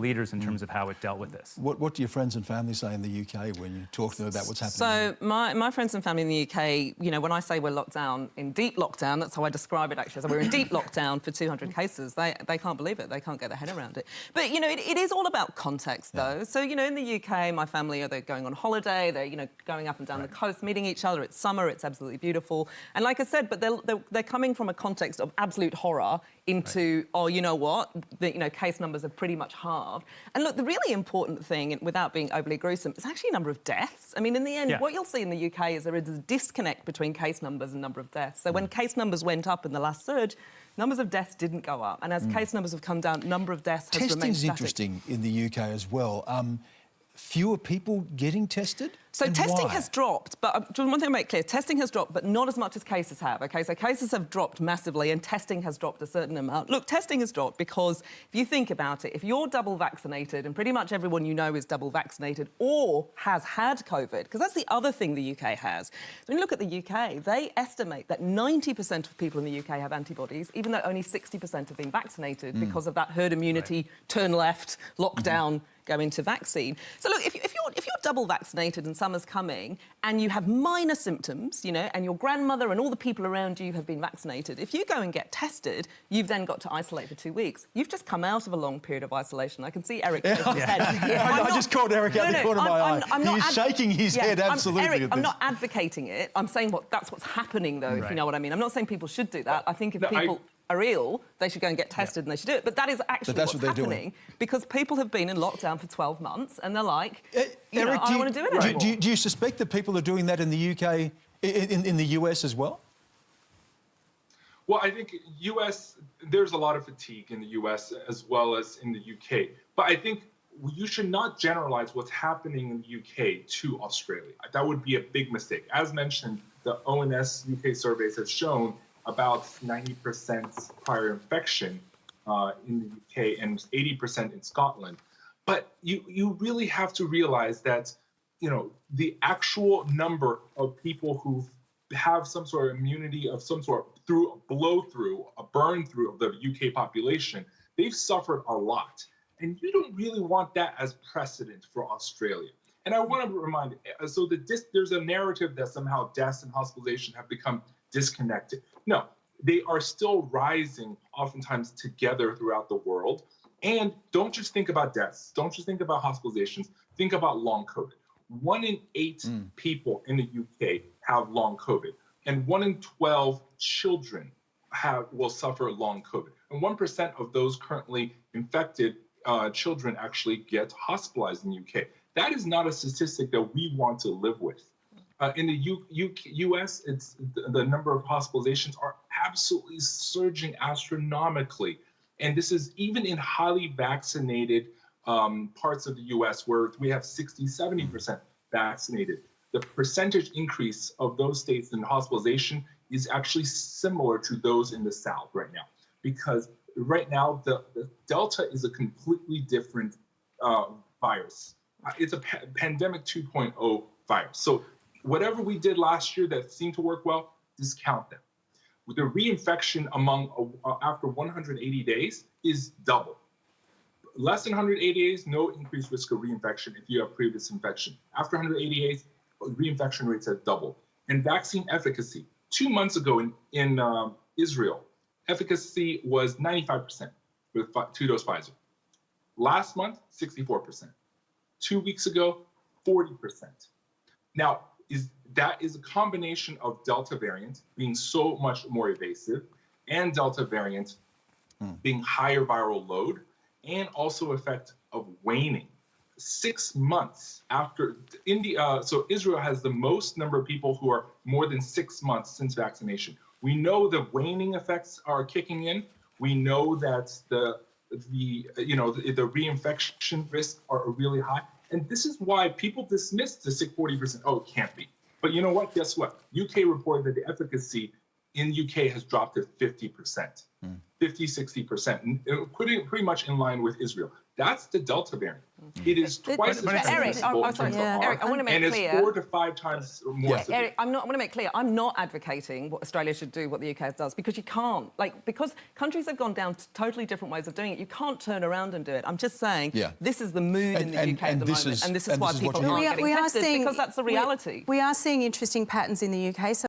leaders in terms of how it dealt with this. What do your friends and family say in the UK when you talk to them about what's happening? So my friends and family in the UK, you know, when I say we're locked down, in deep lockdown, that's how I describe it actually. So we're in deep lockdown for 200 cases. They can't believe it. They can't get their head around it. But, you know, it is all about context, though. Yeah. So, you know, in the UK, my family, they're going on holiday. They're, you know, going up and down the coast, meeting each other. It's summer. It's absolutely beautiful. And like I said, but they're coming from a context of absolute horror into, oh, you know what, the, you know, case numbers are pretty much halved. And look, the really important thing, without being overly gruesome, is actually a number of deaths. I mean, in the end, what you'll see in the UK is there is a disconnect between case numbers and number of deaths. So when case numbers went up in the last surge, numbers of deaths didn't go up. And as case numbers have come down, number of deaths has remained static. Testing's interesting in the UK as well. Fewer people getting tested? So and testing why? has dropped, but one thing to make clear, testing has dropped, but not as much as cases have, OK? So cases have dropped massively and testing has dropped a certain amount. Look, testing has dropped because if you think about it, if you're double vaccinated, and pretty much everyone you know is double vaccinated or has had COVID, because that's the other thing the UK has. So when you look at the UK, they estimate that 90% of people in the UK have antibodies, even though only 60% have been vaccinated because of that herd immunity, turn left, lockdown, go into vaccine. So look, if you're double vaccinated and summer's coming and you have minor symptoms, you know, and your grandmother and all the people around you have been vaccinated, if you go and get tested, you've then got to isolate for 2 weeks. You've just come out of a long period of isolation. I can see Eric shaking his head. I just called Eric out the corner of my eye. He's shaking his head absolutely. Eric, at I'm this. not advocating it. I'm saying that's what's happening, though, if you know what I mean. I'm not saying people should do that. I think if people are ill, they should go and get tested and they should do it. But that is actually what's happening because people have been in lockdown for 12 months and they're like, you know, I don't want to do it anymore. Do you suspect that people are doing that in the UK, in the US as well? Well, I think there's a lot of fatigue in the US as well as in the UK. But I think you should not generalize what's happening in the UK to Australia. That would be a big mistake. As mentioned, the ONS UK surveys have shown about 90% prior infection in the UK and 80% in Scotland. But you really have to realize that, you know, the actual number of people who have some sort of immunity of some sort through a blow-through, a burn-through of the UK population, they've suffered a lot. And you don't really want that as precedent for Australia. And I want to remind, so there's a narrative that somehow deaths and hospitalization have become disconnected. No, they are still rising oftentimes together throughout the world. And don't just think about deaths. Don't just think about hospitalizations. Think about long COVID. 1 in 8 people in the UK have long COVID. And 1 in 12 children will suffer long COVID. And 1% of those currently infected children actually get hospitalized in the UK. That is not a statistic that we want to live with. In the US, it's the number of hospitalizations are absolutely surging astronomically. And this is even in highly vaccinated parts of the US where we have 60, 70% vaccinated. The percentage increase of those states in hospitalization is actually similar to those in the South right now. Because right now, the Delta is a completely different virus. It's a pandemic 2.0 virus. So whatever we did last year that seemed to work well, discount them. With the reinfection after 180 days is double. Less than 180 days, no increased risk of reinfection if you have previous infection. After 180 days, reinfection rates have doubled. And vaccine efficacy. 2 months ago in Israel, efficacy was 95% with 2-dose Pfizer. Last month, 64%. 2 weeks ago, 40%. Now, that is a combination of Delta variant being so much more evasive and Delta variant being higher viral load and also effect of waning. 6 months after India, so Israel has the most number of people who are more than 6 months since vaccination. We know the waning effects are kicking in. We know that the reinfection risks are really high. And this is why people dismiss the sick 40%. Oh, it can't be. But you know what? Guess what? UK reported that the efficacy in UK has dropped to 50%, 50, 60%, pretty much in line with Israel. That's the Delta variant. It is twice as but Eric, transmissible in sorry, terms of harm, Eric, I want to make and clear. it's 4 to 5 times more severe. Eric, I want to make clear, I'm not advocating what Australia should do, what the UK does, because you can't. Because countries have gone down to totally different ways of doing it, you can't turn around and do it. I'm just saying, this is the mood in the UK at the moment, and this is why people aren't getting tested, because that's the reality. We are seeing interesting patterns in the UK. So